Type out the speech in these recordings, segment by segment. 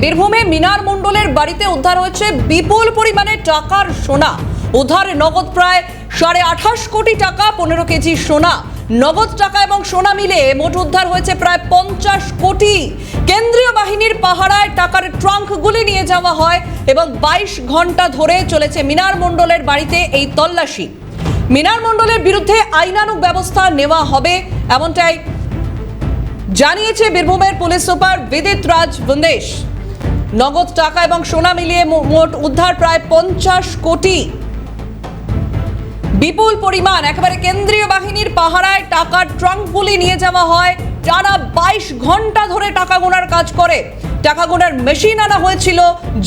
বীরভূমে মিনার মণ্ডলের বাড়িতে উদ্ধার হয়েছে বিপুল পরিমাণে টাকার সোনা। উদ্ধার নগদ প্রায় 28.5 কোটি টাকা, 15 কেজি সোনা। নগদ টাকা এবং সোনা মিলে মোট উদ্ধার হয়েছে প্রায় 50 কোটি। কেন্দ্রীয় বাহিনীর পাহারায় টাকার ট্রাঙ্কগুলি নিয়ে যাওয়া হয় এবং 22 ঘন্টা ধরে চলেছে মিনার মণ্ডলের বাড়িতে এই তল্লাশি। মিনার মণ্ডলের বিরুদ্ধে আইনানুগ ব্যবস্থা নেওয়া হবে এমনটাই জানিয়েছে বীরভূমের পুলিশ সুপার বিদিত রাজ বন্দেশ। নগদ টাকা এবং সোনা মিলিয়ে মোট উদ্ধার প্রায় 50 কোটি। বিপুল পরিমাণ একেবারে কেন্দ্রীয় বাহিনীর পাহারায় টাকার ট্রাঙ্কগুলি নিয়ে যাওয়া হয়। টানা 22 ঘন্টা ধরে টাকা গোনার কাজ করে। টাকা গোনার মেশিন আনা হয়েছিল,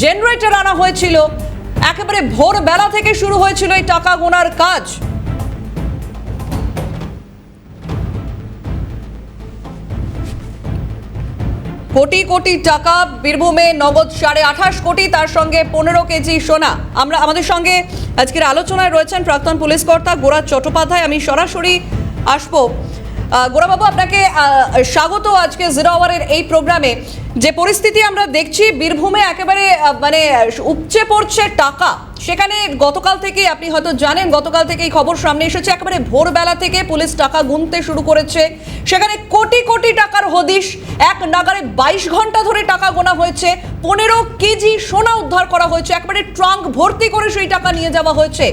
জেনারেটর আনা হয়েছিল। একেবারে ভোরবেলা থেকে শুরু হয়েছিল এই টাকা গোনার কাজ। কোটি কোটি টাকা, বীরভূমে নগদ 28.5 কোটি, তার সঙ্গে 15 কেজি সোনা। আমাদের সঙ্গে আজকের আলোচনায় রয়েছেন প্রাক্তন পুলিশ কর্তা গোরা চট্টোপাধ্যায়। আমি সরাসরি আসবো গোরাবাবু, আপনাকে স্বাগত আজকে জিরো আওয়ারের এই প্রোগ্রামে। যে পরিস্থিতি আমরা দেখছি বীরভূমে একেবারে উপচে পড়ছে টাকা, সেখানে গতকাল থেকে আপনি হয়তো জানেন, গতকাল থেকে এই খবর সামনে এসেছে, একেবারে ভোরবেলা থেকে পুলিশ টাকা গুনতে শুরু করেছে। সেখানে কোটি কোটি টাকার হদিশ, এক নাগারে 22 ঘন্টা ধরে টাকা গোনা হয়েছে। 15 কেজি সোনা উদ্ধার করা হয়েছে, একেবারে ট্রাঙ্ক ভর্তি করে সেই টাকা নিয়ে যাওয়া হয়েছে।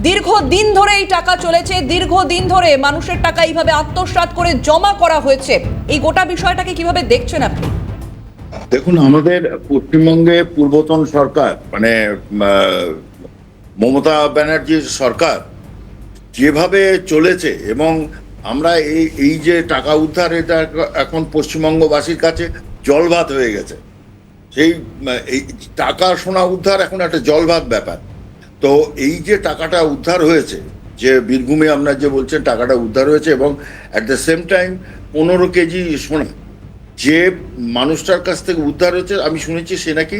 দীর্ঘদিন ধরে এই টাকা চলেছে, দীর্ঘদিন ধরে মানুষের টাকা এইভাবে আত্মসাৎ করে জমা করা হয়েছে। এই গোটা বিষয়টাকে কিভাবে দেখছেন আপনি? দেখুন, আমাদের পশ্চিমবঙ্গে পূর্বতন সরকার মানে মমতা ব্যানার্জির সরকার যেভাবে চলেছে, এবং আমরা এই যে টাকা উদ্ধার, এটা এখন পশ্চিমবঙ্গবাসীর কাছে জলভাত হয়ে গেছে। সেই এই টাকা সোনা উদ্ধার এখন একটা জলভাত ব্যাপার। তো এই যে টাকাটা উদ্ধার হয়েছে, যে বীরভূমে আপনার যে বলছেন টাকাটা উদ্ধার হয়েছে, এবং at the same time 15 KG সোনা যে মানুষটার কাছ থেকে উদ্ধার হয়েছে, আমি শুনেছি সে নাকি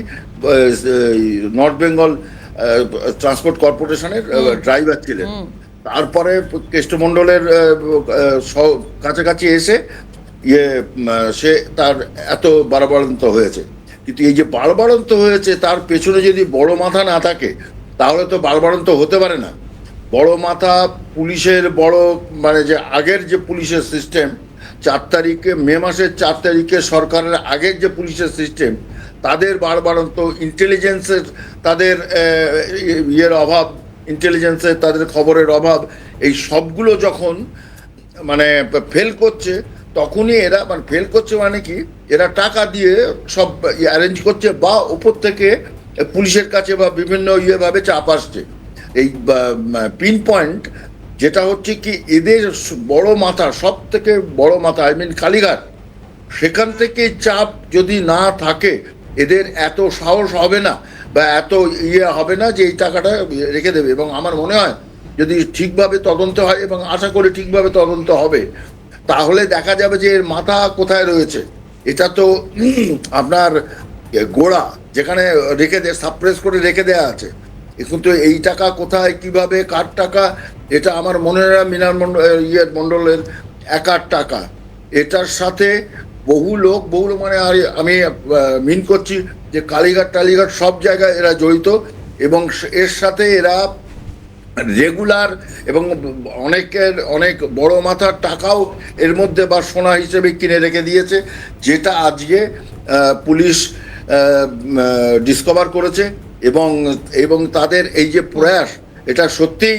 নর্থ বেঙ্গল ট্রান্সপোর্ট কর্পোরেশনের ড্রাইভার ছিলেন। তারপরে কেষ্টমণ্ডলের কাছাকাছি এসে সে তার এত বাড়াবাড়ন্ত হয়েছে। কিন্তু এই যে বাড়াবাড়ন্ত হয়েছে, তার পেছনে যদি বড় মাথা না থাকে তাহলে তো বাড়াবাড়ন্ত হতে পারে না। বড় মাথা পুলিশের বড়, মানে যে আগের যে পুলিশের সিস্টেম, 4 তারিখে মে মাসের 4 তারিখে সরকারের আগের যে পুলিশের সিস্টেম, তাদের বাড়বাড়ন্ত ইন্টেলিজেন্সের, তাদের ইয়ের অভাব, ইন্টেলিজেন্সের তাদের খবরের অভাব, এই সবগুলো যখন মানে ফেল করছে, তখনই এরা মানে ফেল করছে মানে কি, এরা টাকা দিয়ে সব অ্যারেঞ্জ করছে, বা ওপর থেকে পুলিশের কাছে বা বিভিন্ন ইয়েভাবে চাপ আসছে। এই পিন পয়েন্ট যেটা হচ্ছে কি, এদের বড় মাথা, সব থেকে বড় মাথা, আই মিন কালীঘাট, সেখান থেকে চাপ যদি না থাকে, এদের এত সাহস হবে না বা এত হবে না যে এই টাকাটা রেখে দেবে। এবং আমার মনে হয় যদি ঠিকভাবে তদন্ত হয়, এবং আশা করি ঠিকভাবে তদন্ত হবে, তাহলে দেখা যাবে যে এর মাথা কোথায় রয়েছে। এটা তো আপনার গোড়া যেখানে রেখে সাপ্রেস করে রেখে দেওয়া আছে। এখন তো এই টাকা কোথায়, কিভাবে, কার টাকা, এটা আমার মনে হয় মিনার মণ্ডলের একার টাকা। এটার সাথে বহু লোক মানে আমি মিন করছি যে কালীঘাট টালীঘাট সব জায়গায় এরা জড়িত, এবং এর সাথে এরা রেগুলার, এবং অনেক বড় মাথার টাকাও এর মধ্যে বা সোনা হিসেবে কিনে রেখে দিয়েছে, যেটা আজকে পুলিশ ডিসকভার করেছে। এবং তাদের এই যে প্রয়াস, এটা সত্যিই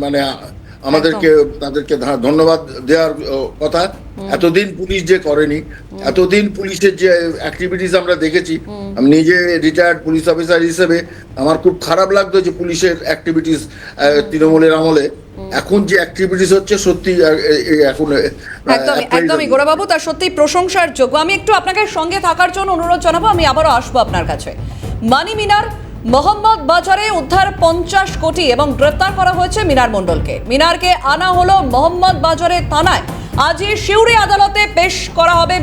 মানে তাদেরকে ধন্যবাদ দেওয়ার কথা। এতদিন পুলিশ যে করেনি, এতদিন পুলিশের যে অ্যাক্টিভিটিস আমরা দেখেছি, আমি নিজে রিটায়ার্ড পুলিশ অফিসার হিসেবে আমার খুব খারাপ লাগতো যে পুলিশের অ্যাক্টিভিটিস তৃণমূলের আমলে এখন যে অ্যাক্টিভিটিস হচ্ছে, সত্যি এখন একদমই গোরাবাবু, তার সত্যি প্রশংসার যোগ্য। আমি একটু আপনাকে সঙ্গে থাকার জন্য অনুরোধ জানাবো, আমি আবারও আসবো আপনার কাছে। মানি মিনার মোহাম্মদ বাজারে উদ্ধার 50 কোটি এবং গ্রেফতার করা হয়েছে মিনার মণ্ডলকে। মিনারকে আনা হলো মোহাম্মদ বাজারে থানায়। আজই সিউড়ি আদালতে পেশ করা হবে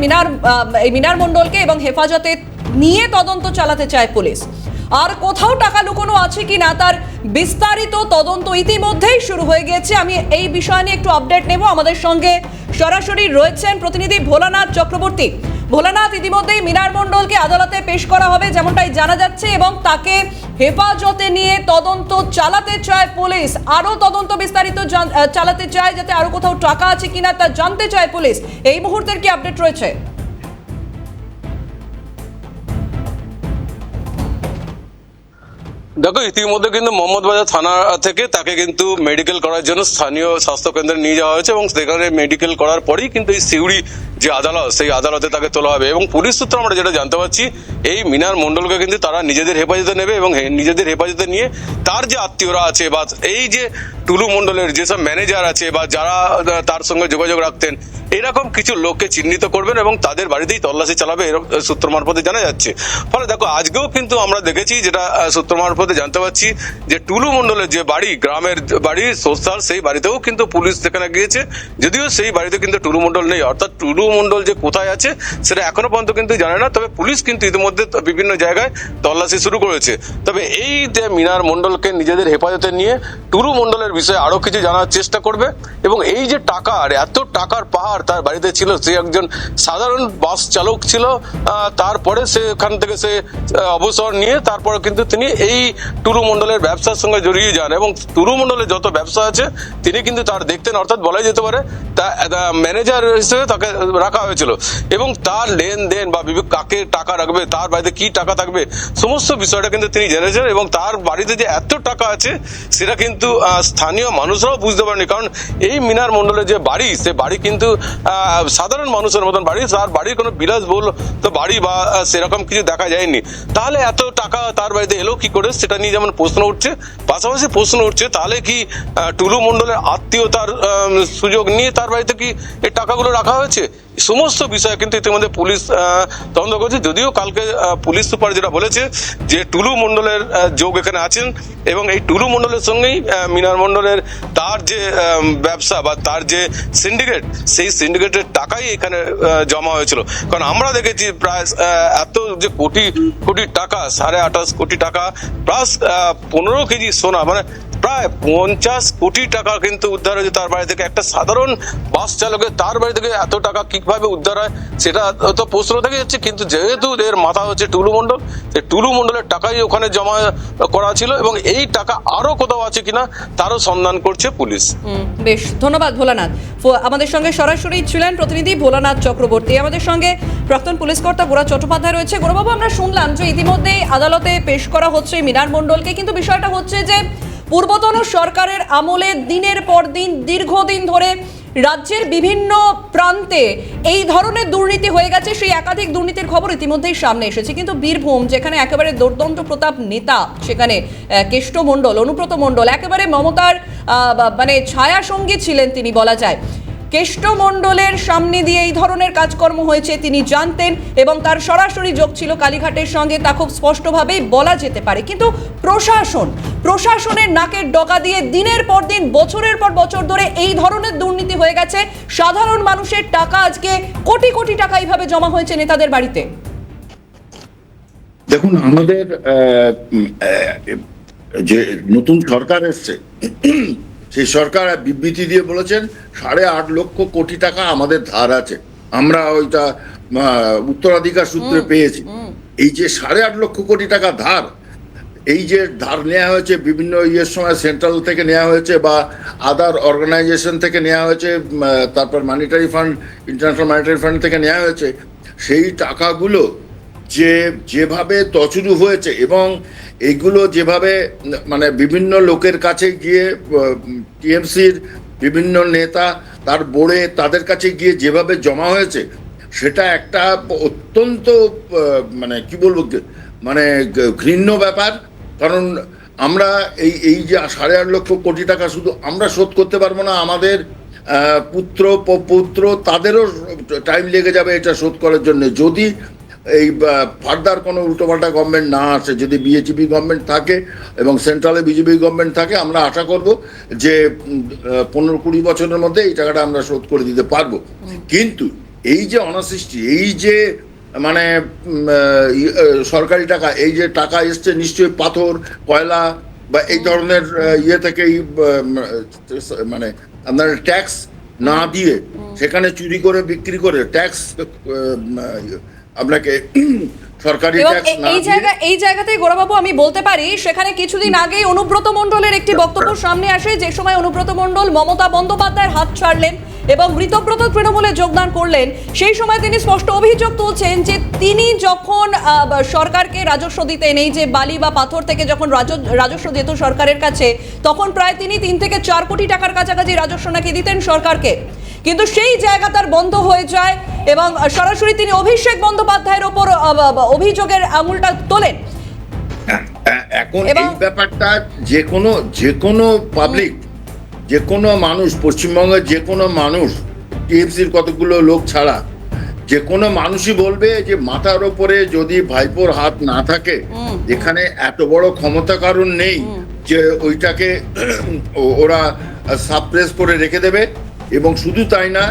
মিনার মণ্ডলকে, এবং হেফাজতে নিয়ে তদন্ত চালাতে চায় পুলিশ। আর কোথাও টাকা লুকোনো আছে কিনা তার বিস্তারিত তদন্ত ইতিমধ্যেই শুরু হয়ে গিয়েছে। আমি এই বিষয় নিয়ে একটু আপডেট নেব। আমাদের সঙ্গে সরাসরি রয়েছেন প্রতিনিধি ভোলানাথ চক্রবর্তী। ভোলানাথ, ইতিমধ্যেই মিনার মণ্ডলকে আদালতে পেশ করা হবে যেমনটাই জানা যাচ্ছে, এবং তাকে হেফাজতে নিয়ে তদন্ত চালাতে চায় পুলিশ, আরো তদন্ত বিস্তারিত চালাতে চায়, যাতে আরো কোথাও টাকা আছে কিনা তা জানতে চায় পুলিশ। এই মুহূর্তের কি আপডেট রয়েছে? দেখো, ইতিমধ্যে কিন্তু মোহাম্মদবাজার থানা থেকে তাকে কিন্তু মেডিকেল করার জন্য স্থানীয় স্বাস্থ্য কেন্দ্রে নিয়ে যাওয়া হয়েছে, এবং সেখানে মেডিকেল করার পরেই কিন্তু এই সিউড়ি যে আদালত, সেই আদালতে তাকে তোলা হবে। এবং পুলিশ সূত্রে আমরা যেটা জানতে পারছি, এই মিনার মণ্ডলকে কিন্তু তারা নিজেদের হেফাজতে নেবে, এবং নিজেদের হেফাজতে নিয়ে তার যে আত্মীয়রা আছে বা এই যে টুলু মণ্ডলের যেসব ম্যানেজার আছে বা যারা তার সঙ্গে যোগাযোগ রাখতেন, এরকম কিছু লোককে চিহ্নিত করবেন এবং তাদের বাড়িতেই তল্লাশি চালাবে, এরকম সূত্র মারফতে জানা যাচ্ছে। ফলে দেখো, আজকেও কিন্তু আমরা দেখেছি, যেটা সূত্র মারফতে জানতে পারছি, যে টুলু মণ্ডলের যে বাড়ি, গ্রামের বাড়ি সোশ্যাল, সেই বাড়িতেও কিন্তু পুলিশ সেখানে গিয়েছে। যদিও সেই বাড়িতে কিন্তু টুলু মণ্ডল নেই, অর্থাৎ টুলু মণ্ডল যে কোথায় আছে সেটা এখনো পর্যন্ত কিন্তু জানে না। তবে পুলিশ কিন্তু ইতিমধ্যে বিভিন্ন জায়গায় তল্লাশি শুরু করেছে। তবে এই যে মিনার মণ্ডলকে নিজেদের হেফাজতে নিয়ে টুলু মণ্ডলের বিষয়ে আরো কিছু জানার চেষ্টা করবে, এবং এই যে টাকা, আর এত টাকার পাহাড় তার বাড়িতে ছিল, সে একজন সাধারণ বাস চালক ছিল। তারপরে সেখান থেকে সে অবসর নিয়ে তারপরে কিন্তু তিনি এই টুলু মণ্ডলের ব্যবসার সঙ্গে জড়িয়ে যান, এবং টুলু মণ্ডলের যত ব্যবসা আছে তিনি কিন্তু তার দেখতেন, অর্থাৎ বলাই যেতে পারে ম্যানেজার হিসেবে তাকে রাখা হয়েছিল। এবং তার লেনদেন বা কাকে টাকা রাখবে, তার বাড়িতে কি টাকা থাকবে, সমস্ত বিষয়টা কিন্তু তিনি জেনেছেন। এবং তার বাড়িতে যে এত টাকা আছে সেটা কিন্তু স্থানীয় মানুষরাও বুঝতে পারেনি, কারণ এই মিনার মণ্ডলের যে বাড়ি, সে বাড়ি কিন্তু সাধারণ মানুষের মতন বাড়ি, তার বাড়ির কোনো বিলাসবহুল তো বাড়ি বা সেরকম কিছু দেখা যায়নি। তাহলে এত টাকা তার বাড়িতে এলো কি করে, সেটা নিয়ে যেমন প্রশ্ন উঠছে, পাশাপাশি প্রশ্ন উঠছে তাহলে কি টুলু মণ্ডলের আত্মীয়তার সুযোগ নিয়ে তার বাড়িতে কি এই টাকাগুলো রাখা হয়েছে। সমস্ত বিষয় কিন্তু ইতিমধ্যে পুলিশ তদন্ত করছে। যদিও কালকে পুলিশ সুপার যেটা বলেছে যে টুলু মণ্ডলের যোগ এখানে আছেন, এবং এই টুলু মণ্ডলের সঙ্গেই মিনার মণ্ডলের তার যে ব্যবসা বা তার যে সিন্ডিকেট, সেই সিন্ডিকেটের টাকাই এখানে জমা হয়েছিল। কারণ আমরা দেখেছি প্রায় এত যে কোটি কোটি টাকা, 28.5 কোটি টাকা প্লাস 15 কেজি সোনা, মানে প্রায় 50 কোটি টাকা কিন্তু উদ্ধার হয়েছে তার বাড়ি থেকে। একটা সাধারণ বাস চালকের তার বাড়ি থেকে এত টাকা কিভাবে উদ্ধার হয় সেটা তো প্রশ্ন থেকে যাচ্ছে। কিন্তু যেহেতু এর মাথা হচ্ছে টুলু মণ্ডল, এই টুলু মণ্ডলের টাকাই ওখানে জমা করা ছিল, এবং এই টাকা আরো কোথাও আছে কিনা তারও সন্ধান করছে পুলিশ। বেশ, ধন্যবাদ ভোলানাথ। আমাদের সঙ্গে সরাসরি ছিলেন প্রতিনিধি ভোলানাথ চক্রবর্তী। আমাদের সঙ্গে প্রাক্তন পুলিশ কর্তা গোরা চট্টোপাধ্যায় রয়েছে। গোরাবাবু, আমরা শুনলাম যে ইতিমধ্যেই আদালতে পেশ করা হচ্ছে মিনার মণ্ডলকে, কিন্তু বিষয়টা হচ্ছে যে পূর্বতন সরকারের আমলে দিনের পর দিন, দীর্ঘদিন ধরে রাজ্যের বিভিন্ন প্রান্তে এই ধরনের দুর্নীতি হয়ে গেছে। সেই একাধিক দুর্নীতির খবর ইতিমধ্যেই সামনে এসেছে। কিন্তু বীরভূম, যেখানে একেবারে দুর্দান্ত প্রতাপ নেতা, সেখানে কেষ্ট মণ্ডল, অনুব্রত মণ্ডল একেবারে মমতার মানে ছায়া সঙ্গী ছিলেন তিনি বলা যায়। কেষ্ট মণ্ডলের সামনে দিয়ে এই ধরনের কাজকর্ম হয়েছে তিনি জানতেন, এবং তার সরাসরি যোগ ছিল কালীঘাটের সঙ্গে, তা খুব স্পষ্টভাবেই বলা যেতে পারে। কিন্তু প্রশাসনের নাকের ডগা দিয়ে দিনের পর দিন, বছরের পর বছর ধরে এই ধরনের দুর্নীতি হয়ে গেছে। সাধারণ মানুষের টাকা আজকে কোটি কোটি টাকা এইভাবে জমা হয়েছে নেতাদের বাড়িতে। দেখুন, আমাদের যে নতুন সরকার এসছে, সেই সরকার বিবৃতি দিয়ে বলেছেন 8.5 লক্ষ কোটি টাকা আমাদের ধার আছে, আমরা ওইটা উত্তরাধিকার সূত্রে পেয়েছি। এই যে 8.5 লক্ষ কোটি টাকা ধার, এই যে ধার নেওয়া হয়েছে বিভিন্ন ইয়ের সময়, সেন্ট্রাল থেকে নেওয়া হয়েছে বা আদার অর্গানাইজেশন থেকে নেওয়া হয়েছে, তারপর monetary fund, international monetary fund থেকে নেওয়া হয়েছে, সেই টাকাগুলো যেভাবে তছরূপ হয়েছে, এবং এইগুলো যেভাবে মানে বিভিন্ন লোকের কাছে গিয়ে, টিএমসির বিভিন্ন নেতা, তার বোর্ডে, তাদের কাছে গিয়ে যেভাবে জমা হয়েছে, সেটা একটা অত্যন্ত মানে কি বলবো, মানে ঘৃণ্য ব্যাপার। কারণ আমরা এই যে 8.5 লক্ষ কোটি টাকা শুধু আমরা শোধ করতে পারবো না, আমাদের পুত্র পৌত্র তাদেরও টাইম লেগে যাবে এটা শোধ করার জন্য, যদি এই ফার্দার কোনো উল্টোপাল্টা গভর্নমেন্ট না আসে। যদি বিজেপি গভর্নমেন্ট থাকে এবং সেন্ট্রালে বিজেপি গভর্নমেন্ট থাকে, আমরা আশা করব যে 15-20 বছরের মধ্যে এই টাকাটা আমরা শোধ করে দিতে পারবো। কিন্তু এই যে অনাসৃষ্টি, এই যে মানে সরকারি টাকা, এই যে টাকা এসছে নিশ্চয়ই পাথর, কয়লা বা এই ধরনের ইয়ে থেকেই, মানে আপনার ট্যাক্স না দিয়ে সেখানে চুরি করে বিক্রি করে ট্যাক্স আপনাকে সরকারি এবং ট্যাক্স না দিয়ে এই জায়গাতেই গোরাবাবু আমি বলতে পারি, সেখানে কিছুদিন আগেই অনুব্রত মণ্ডলের একটি বক্তব্য সামনে আসে, যে সময় অনুব্রত মণ্ডল মমতা বন্দ্যোপাধ্যায়ের হাত ছাড়লেন এবং ঋতব্রত তৃণমূলে যোগদান করলেন। সেই সময় তিনি স্পষ্ট অভিযোগ তুলছেন যে তিনি যখন সরকারকে রাজস্ব দিতেন, এই যে বালি বা পাথর থেকে যখন রাজস্ব যেত সরকারের কাছে, তখন প্রায় তিনি 3 থেকে 4 কোটি টাকার কাছাকাছি রাজস্ব নাকি দিতেন সরকারকে। কিন্তু সেই জায়গা তার বন্ধ হয়ে যায় এবং সরাসরি তিনি অভিষেক বন্দ্যোপাধ্যায়ের ওপর অভিযোগের আঙুলটা তোলেন। এখন এই ব্যাপারটা যে কোনো পাবলিক, যে কোনো মানুষ, পশ্চিমবঙ্গের যে কোনো মানুষ, টিএমসির কতগুলো লোক ছাড়া যে কোনো মানুষই বলবে যে মাথার ওপরে যদি ভাইপোর হাত না থাকে, এখানে এত বড় ক্ষমতা কারণ নেই যে ওইটাকে ওরা সাপ্রেস করে রেখে দেবে। এবং শুধু তাই না,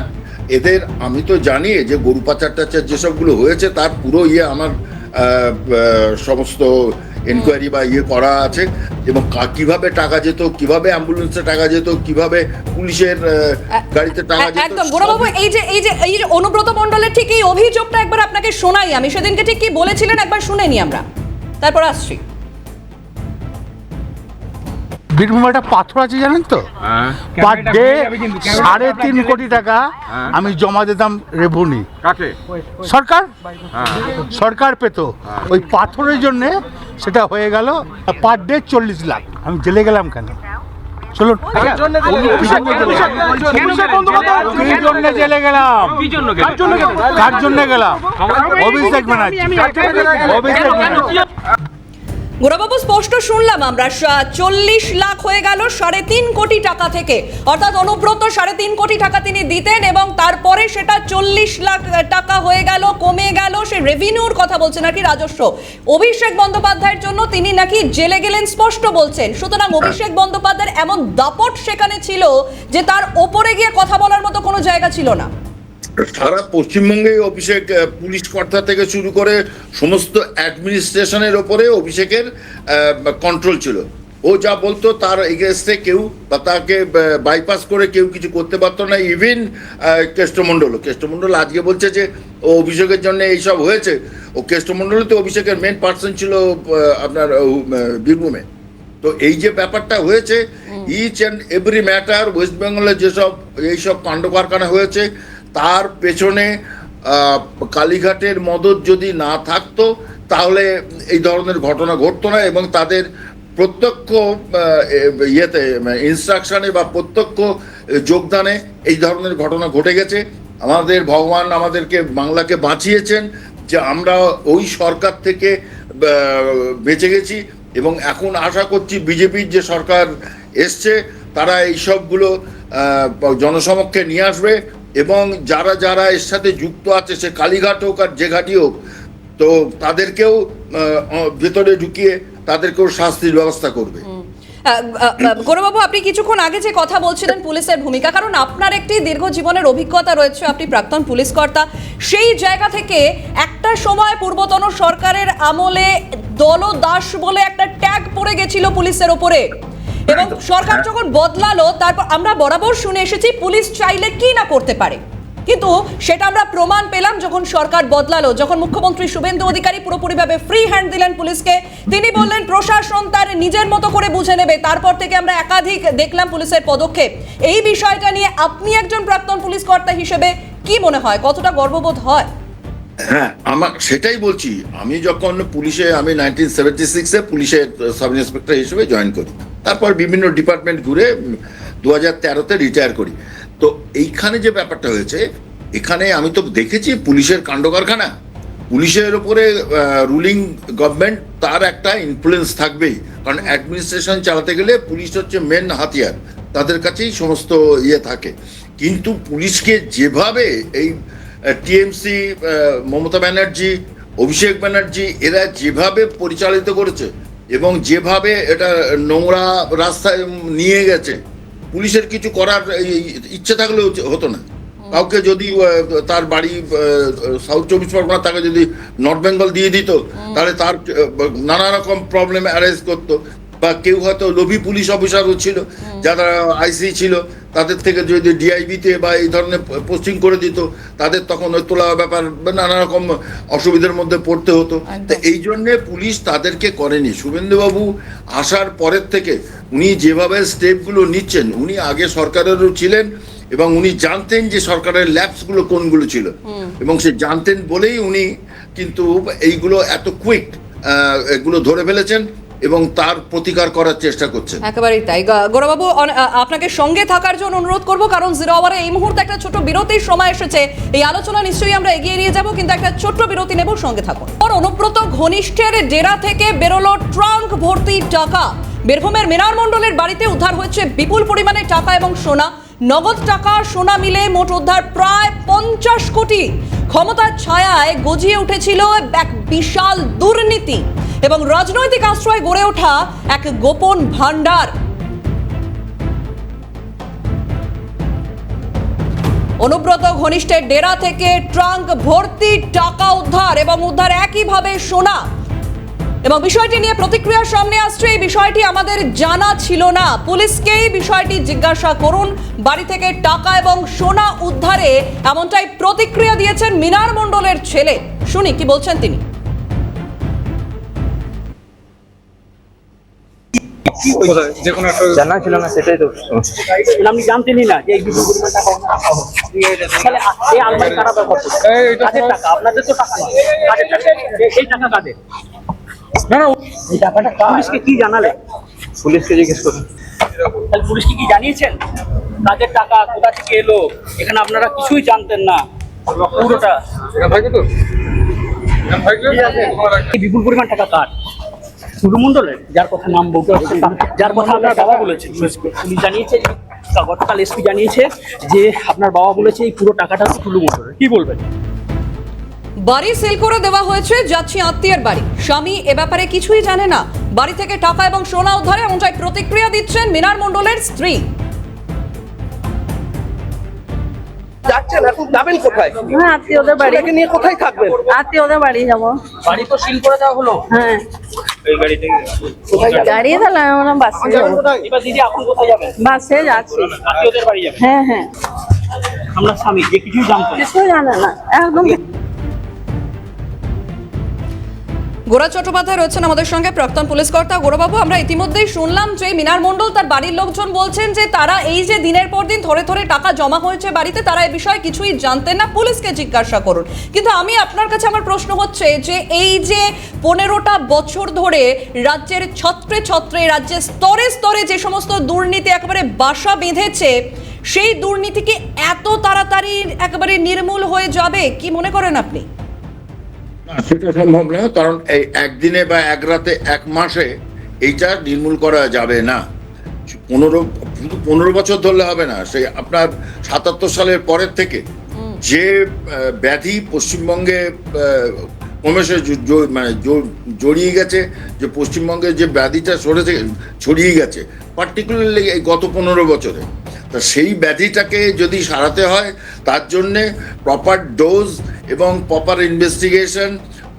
এদের আমি তো জানি যে গরু পাচার টাচার যেসবগুলো হয়েছে তার পুরো আমার সমস্ত এনকোয়ারি বা করা আছে, এবং কিভাবে টাকা যেত, কিভাবে অ্যাম্বুলেন্সে টাকা যেত, কিভাবে পুলিশের গাড়িতে টাকা যেত। একদম গোরাবাবু, এই যে অনুব্রত মণ্ডলের ঠিক এই অভিযোগটা একবার আপনাকে শোনাই। আমি সেদিনকে ঠিক কি বলেছিলেন একবার শুনে নি আমরা, তারপর আসছি। বীরভূমে একটা পাথর আছে জানেন তো, পার ডে 3.5 কোটি টাকা আমি জমা দিতাম রেভিনিউ। সরকার পেত ওই পাথরের জন্য, সেটা হয়ে গেল পার ডে 40 লাখ। আমি জেলে গেলাম কেন? চলুন, জেলে গেলাম কার জন্য গেলাম? অভিষেক ব্যানার্জি। গোরাবাবু, স্পষ্ট শুনলাম আমরা 40 লাখ হয়ে গেল 3.5 কোটি টাকা থেকে, অর্থাৎ অনুব্রত 3.5 কোটি টাকা তিনি দিতেন এবং তারপরে সেটা 40 লাখ টাকা হয়ে গেল, কমে গেল। সে রেভিনিউর কথা বলছেন নাকি, রাজস্ব। অভিষেক বন্দ্যোপাধ্যায়ের জন্য তিনি নাকি জেলে গেলেন, স্পষ্ট বলছেন। সুতরাং অভিষেক বন্দ্যোপাধ্যায়ের এমন দাপট সেখানে ছিল যে তার ওপরে গিয়ে কথা বলার মতো কোনো জায়গা ছিল না। সারা পশ্চিমবঙ্গে অভিষেক, পুলিশ কর্তা থেকে শুরু করে সমস্ত অ্যাডমিনিস্ট্রেশনের ওপরে অভিষেকের কন্ট্রোল ছিল। ও যা বলতো তার এগেনস্টে কেউ বা তাকে বাইপাস করে কেউ কিছু করতে পারতো না। ইভেন কেষ্টমণ্ডল আজকে বলছে যে ও অভিষেকের জন্য এইসব হয়েছে। ও কেষ্টমণ্ডল তো অভিষেকের মেন পার্সন ছিল আপনার বীরভূমে। তো এই যে ব্যাপারটা হয়েছে, each and every matter, West বেঙ্গলে যেসব এইসব কাণ্ড কারখানা হয়েছে তার পেছনে কালীঘাটের মদত যদি না থাকতো তাহলে এই ধরনের ঘটনা ঘটতো না, এবং তাদের প্রত্যক্ষ ইনস্ট্রাকশনে বা প্রত্যক্ষ যোগদানে এই ধরনের ঘটনা ঘটে গেছে। আমাদের ভগবান আমাদেরকে, বাংলাকে বাঁচিয়েছেন যে আমরা ওই সরকার থেকে বেঁচে গেছি, এবং এখন আশা করছি বিজেপির যে সরকার এসছে তারা এই সবগুলো জনসমক্ষে নিয়ে আসবে, এবং যারা যারা এর সাথে যুক্ত আছে, সে কালীঘাট হোক আর যে ঘাটি হোক, তো তাদেরকেও ভেতরে ঢুকিয়ে তাদেরকেও শাস্তির ব্যবস্থা করবে। গৌরবাবু, আপনি কিছুক্ষণ আগে যে কথা বলছিলেন পুলিশের ভূমিকা, কারণ আপনার একটি দীর্ঘ জীবনের অভিজ্ঞতা রয়েছে, আপনি প্রাক্তন পুলিশ কর্তা। সেই জায়গা থেকে একটা সময় পূর্বতন সরকারের আমলে দলদাস বলে একটা ট্যাগ পড়ে গেছিল পুলিশের ওপরে, এবং সরকার যখন বদলালো তারপর আমরা বরাবর শুনে এসেছি পুলিশ চাইলে কি না করতে পারে, কিন্তু সেটা আমরা প্রমাণ পেলাম যখন সরকার বদলালো, যখন মুখ্যমন্ত্রী শুভেন্দু অধিকারী পুরোপুরিভাবে ফ্রি হ্যান্ড দিলেন পুলিশকে। তিনি বললেন প্রশাসন তার নিজের মতো করে বুঝে নেবে। তারপর থেকে আমরা একাধিক দেখলাম পুলিশের পদক্ষেপ। এই বিষয়টা নিয়ে আপনি একজন প্রাক্তন পুলিশ কর্তা হিসেবে কি মনে হয়, কতটা গর্ববোধ হয়? হ্যাঁ, আমার সেটাই বলছি। আমি যখন পুলিশে, আমি 1976-এ পুলিশের সাব ইন্সপেক্টর হিসেবে জয়েন করি, তারপর বিভিন্ন ডিপার্টমেন্ট ঘুরে 2013-তে রিটায়ার করি। তো এইখানে যে ব্যাপারটা হয়েছে, এখানে আমি তো দেখেছি পুলিশের কাণ্ড কারখানা। পুলিশের ওপরে রুলিং গভর্নমেন্ট, তার একটা ইনফ্লুয়েন্স থাকবেই, কারণ অ্যাডমিনিস্ট্রেশন চালাতে গেলে পুলিশ হচ্ছে মেন হাতিয়ার, তাদের কাছেই সমস্ত থাকে। কিন্তু পুলিশকে যেভাবে এই টিএমসি, মমতা ব্যানার্জি, অভিষেক ব্যানার্জি এরা যেভাবে পরিচালিত করেছে এবং যেভাবে এটা নোংরা রাস্তায় নিয়ে গেছে, পুলিশের কিছু করার ইচ্ছে থাকলেও হতো না। কাউকে যদি তার বাড়ি সাউথ 24 পরগনা, তাকে যদি নর্থ বেঙ্গল দিয়ে দিত, তাহলে তার নানা রকম প্রবলেম অ্যারাইজ করতো। বা কেউ হয়তো লোভী পুলিশ অফিসারও ছিল, যারা আইসি ছিল, তাদের থেকে যদি ডিআইবিতে বা এই ধরনের পোস্টিং করে দিত, তাদের তখন ওই তোলা ব্যাপার নানা রকম অসুবিধার মধ্যে পড়তে হতো। তো এই জন্যে পুলিশ তাদেরকে করেনি। শুভেন্দুবাবু আসার পরের থেকে উনি যেভাবে স্টেপগুলো নিচ্ছেন, উনি আগে সরকারেরও ছিলেন এবং উনি জানতেন যে সরকারের ল্যাপসগুলো কোনগুলো ছিল, এবং সে জানতেন বলেই উনি কিন্তু এইগুলো এত কুইক এগুলো ধরে ফেলেছেন এবং তার প্রতিকার করার চেষ্টা করছেন। একেবারেই তাই। গৌরবাবু, আপনাকে সঙ্গে থাকার জন্য অনুরোধ করব, কারণ জিরো আওয়ারে এই মুহূর্তে একটা ছোট বিরতির সময় এসেছে। এই আলোচনা নিশ্চয়ই আমরা এগিয়ে নিয়ে যাব, কিন্তু একটা ছোট্ট বিরতি নেব, সঙ্গে থাকুন। অনুব্রত ঘনিষ্ঠের ডেরা থেকে বেরোলো ট্রাঙ্ক ভর্তি টাকা। বীরভূমের মিনার মণ্ডলের বাড়িতে উদ্ধার হয়েছে বিপুল পরিমাণে টাকা এবং সোনা। নগদ টাকা সোনা মিলে মোট উদ্ধার প্রায় 50 কোটি। ক্ষমতার ছায়ায় গজিয়ে উঠেছিল এক বিশাল দুর্নীতি এবং রাজনৈতিক আশ্রয় গড়ে ওঠা এক গোপন ভান্ডার। অনুব্রত ঘনিষ্ঠের ডেরা থেকে ট্রাঙ্ক ভর্তি টাকা উদ্ধার এবং উদ্ধার একইভাবে সোনা। এবং বিষয়টি নিয়ে প্রতিক্রিয়া সামনে আসছে। এই বিষয়টি আমাদের জানা ছিল না, পুলিশকেই বিষয়টি জিজ্ঞাসা করুন। বাড়ি থেকে টাকা এবং সোনা উদ্ধারে এমনটাই প্রতিক্রিয়া দিয়েছেন মিনার মণ্ডলের ছেলে। শুনি কি বলছেন তিনি। জানা ছিল না, সেটাই তো আপনি জানতেনই না যে এই বিপুল পরিমাণ টাকা রাখা হবে। তাহলে এই আলমারি কারা ব্যবহার করছে? কাদের টাকা? আপনাদের তো টাকা নয়। কাদের টাকা? এই টাকা কাদের? না না, এই টাকাটা পুলিশকে কি জানালে? পুলিশকে জিজ্ঞেস করুন। তাহলে পুলিশকে কি জানিয়েছেন কাদের টাকা কোথা থেকে এলো? এখানে আপনারা কিছুই জানতেন না, পুরোটা। এই বিপুল পরিমাণ টাকা কার? টুলু মণ্ডলের, যার কথা নাম বলতে হচ্ছে, যার কথা আপনার বাবা বলেছেন। পুলিশ জানিয়েছে, গতকাল এসপি জানিয়েছে যে আপনার বাবা বলেছে এই পুরো টাকাটা হচ্ছে টুলু মণ্ডলের। কি বলবেন? বাড়ি সেল করে দেওয়া হয়েছে, যাচ্ছি আত্মীয়ের বাড়ি। স্বামী এ ব্যাপারে কিছুই জানে না। বাড়ি থেকে টাকা এবং সোনা উদ্ধারে এমনটাই প্রতিক্রিয়া দিচ্ছেন মিনার মণ্ডলের স্ত্রী। যাচ্ছেন, এখন যাবেন কোথায়? হ্যাঁ, আত্মীয়দের বাড়ি। ছেলেকে নিয়ে কোথায় থাকবেন? আত্মীয়দের বাড়ি যাবো। বাড়ি তো সিল করে দেওয়া হলো। হ্যাঁ, কোথায় যাবেন? গাড়ি দিলাম, আমরা বাসে যাবো। এবার দিদি আপনি কোথায় যাবেন? বাসে যাচ্ছি। আত্মীয়দের বাড়ি যাবেন। হ্যাঁ হ্যাঁ, আমরা স্বামী যে কিছুই জানতো না। কিছুই জানে না একদম। গোরা চট্টোপাধ্যায় রয়েছেন আমাদের সঙ্গে, প্রাক্তন পুলিশ কর্তা। গোরাবাবু, আমরা ইতিমধ্যেই শুনলাম যে মিনার মণ্ডল তার বাড়ির লোকজন বলছেন যে তারা এই যে দিনের পর দিন ধরে ধরে টাকা জমা হয়েছে বাড়িতে, তারা এই বিষয়ে কিছুই জানতেন না, পুলিশকে জিজ্ঞাসা করুন। কিন্তু আমি আপনার কাছে আমার প্রশ্ন হচ্ছে যে এই যে 15টা বছর ধরে রাজ্যের ছত্রে ছত্রে, রাজ্যের স্তরে স্তরে যে সমস্ত দুর্নীতি একেবারে বাসা বেঁধেছে, সেই দুর্নীতি কি এত তাড়াতাড়ি একেবারে নির্মূল হয়ে যাবে কি মনে করেন আপনি? সেটা সম্ভব না, কারণ এই একদিনে বা এক রাতে এক মাসে এইটা নির্মূল করা যাবে না। 15 বছর ধরলে হবে না। সেই আপনার 77 সালের পরের থেকে যে ব্যাধি পশ্চিমবঙ্গে ক্রমশ মানে জড়িয়ে গেছে, যে পশ্চিমবঙ্গে যে ব্যাধিটা ছড়িয়ে গেছে পার্টিকুলারলি এই গত 15 বছরে, তা সেই ব্যাধিটাকে যদি সারাতে হয় তার জন্যে প্রপার ডোজ এবং প্রপার ইনভেস্টিগেশন,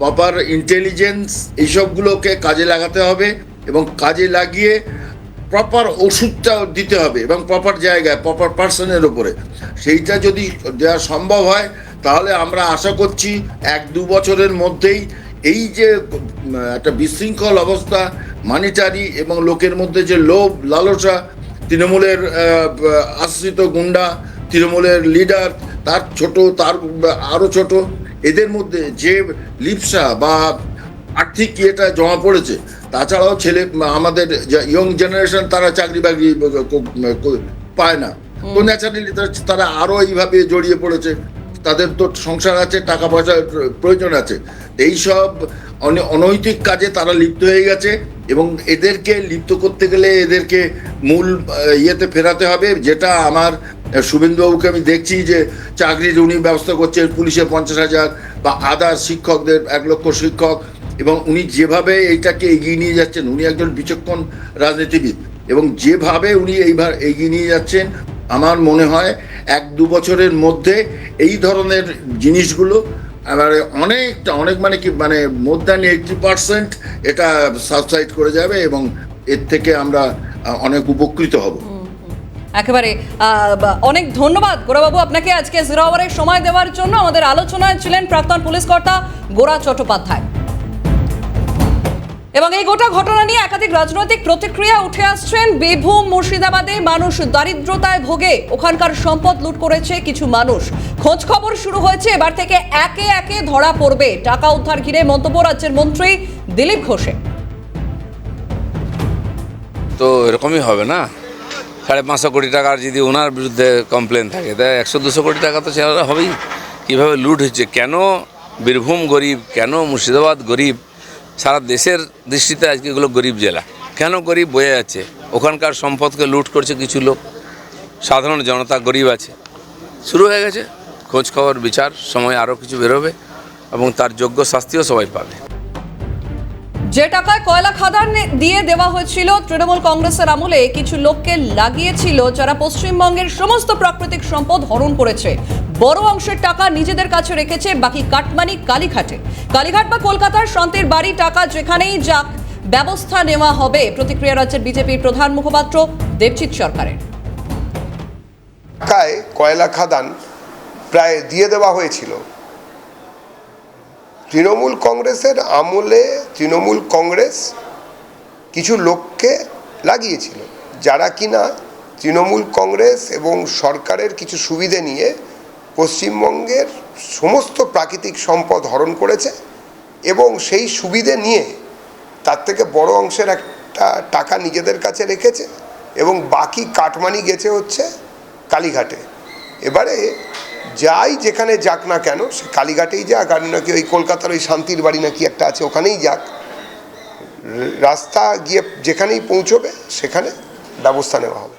প্রপার ইন্টেলিজেন্স এইসবগুলোকে কাজে লাগাতে হবে এবং কাজে লাগিয়ে প্রপার ওষুধটা দিতে হবে এবং প্রপার জায়গায়, প্রপার পার্সনের ওপরে। সেইটা যদি দেওয়া সম্ভব হয় তাহলে আমরা আশা করছি 1-2 বছরের মধ্যেই এই যে একটা বিশৃঙ্খল অবস্থা, মানিটারি এবং লোকের মধ্যে যে লোভ লালসা, তৃণমূলের আশ্রিত গুন্ডা, তৃণমূলের লিডার, তার ছোট, তার আরও ছোট, এদের মধ্যে যে লিপসা বা আর্থিক ইয়েটা জমা পড়েছে, তাছাড়াও ছেলে আমাদের ইয়ং জেনারেশন তারা চাকরি বাকরি পায় না, তো ন্যাচারালি তারা আরও এইভাবে জড়িয়ে পড়েছে। তাদের তো সংসার আছে, টাকা পয়সার প্রয়োজন আছে, এইসব অনৈতিক কাজে তারা লিপ্ত হয়ে গেছে এবং এদেরকে লিপ্ত করতে গেলে এদেরকে মূল ইয়েতে ফেরাতে হবে। যেটা আমার শুভেন্দুবাবুকে আমি দেখছি যে চাকরির উনি ব্যবস্থা করছেন, পুলিশের 50,000 বা আদার শিক্ষকদের 1 লক্ষ শিক্ষক, এবং উনি যেভাবে এইটাকে এগিয়ে নিয়ে যাচ্ছেন, উনি একজন বিচক্ষণ রাজনীতিবিদ এবং যেভাবে উনি এইবার এগিয়ে নিয়ে যাচ্ছেন, আমার মনে হয় 1-2 বছরের মধ্যে এই ধরনের জিনিসগুলো এবারে অনেক মানে কি মানে মোর দ্যান 80% এটা সাবসাইড করে যাবে এবং এর থেকে আমরা অনেক উপকৃত হব। একেবারে অনেক ধন্যবাদ গোরাবাবু আপনাকে আজকে জিরো আওয়ারের সময় দেওয়ার জন্য। আমাদের আলোচনায় ছিলেন প্রাক্তন পুলিশ কর্তা গোরা চট্টোপাধ্যায়। এবং এই গোটা ঘটনা নিয়ে একাধিক রাজনৈতিক প্রতিক্রিয়া উঠে আসছেন। বীরভূম মুর্শিদাবাদে মানুষ দারিদ্রতায় ভোগে, ওখানকার সম্পদ লুট করেছে কিছু মানুষ। খোঁজ খবর শুরু হয়েছে, এবার থেকে একে একে ধরা পড়বে। টাকা উদ্ধার ঘিরে মন্তব্য রাজ্যের মন্ত্রী দিলীপ ঘোষের। তো এরকমই হবে না, 550 কোটি টাকার যদি ওনার বিরুদ্ধে কমপ্লেন থাকে, তাই 100-200 কোটি টাকা তো সেটা হবেই। কীভাবে লুট হচ্ছে, কেন বীরভূম গরিব, কেন মুর্শিদাবাদ গরিব, সারা দেশের দৃষ্টিতে আজকে এগুলো গরিব জেলা। কেন গরিব বোঝা যাচ্ছে, ওখানকার সম্পদকে লুট করছে কিছু লোক, সাধারণ জনতা গরিব আছে। শুরু হয়ে গেছে খোঁজ খবর, বিচার, সময় আরও কিছু বেরোবে এবং তার যোগ্য শাস্তিও সবাই পাবে। যে টাকায় কয়লা খাদান দিয়ে দেওয়া হয়েছিল তৃণমূল কংগ্রেসের আমলে, কিছু লোককে লাগিয়েছিল যারা পশ্চিমবঙ্গের সমস্ত প্রাকৃতিক সম্পদ হরণ করেছে। বড় অংশের টাকা নিজেদের কাছে রেখেছে, বাকি কাটমানি কালীঘাটে। কালীঘাট বা কলকাতার শান্তির বাড়ি, টাকা যেখানেই যাক ব্যবস্থা নেওয়া হবে। প্রতিক্রিয়া রাজ্যের বিজেপির প্রধান মুখপাত্র দেবজিৎ সরকারের। কয়লা খাদান প্রায় দিয়ে দেওয়া হয়েছিল। তৃণমূল কংগ্রেসের আমলে তৃণমূল কংগ্রেস কিছু লোককে লাগিয়েছিল, যারা কিনা তৃণমূল কংগ্রেস এবং সরকারের কিছু সুবিধে নিয়ে পশ্চিমবঙ্গের সমস্ত প্রাকৃতিক সম্পদ হরণ করেছে এবং সেই সুবিধে নিয়ে তার থেকে বড় অংশের একটা টাকা নিজেদের কাছে রেখেছে এবং বাকি কাটমানি গেছে হচ্ছে কালীঘাটে। এবারে যাই যেখানে যাক না কেন, সে কালীঘাটেই যাক, আর নাকি ওই কলকাতার ওই শান্তির বাড়ি নাকি একটা আছে ওখানেই যাক, রাস্তা গিয়ে যেখানেই পৌঁছবে সেখানে ব্যবস্থা নেওয়া হবে।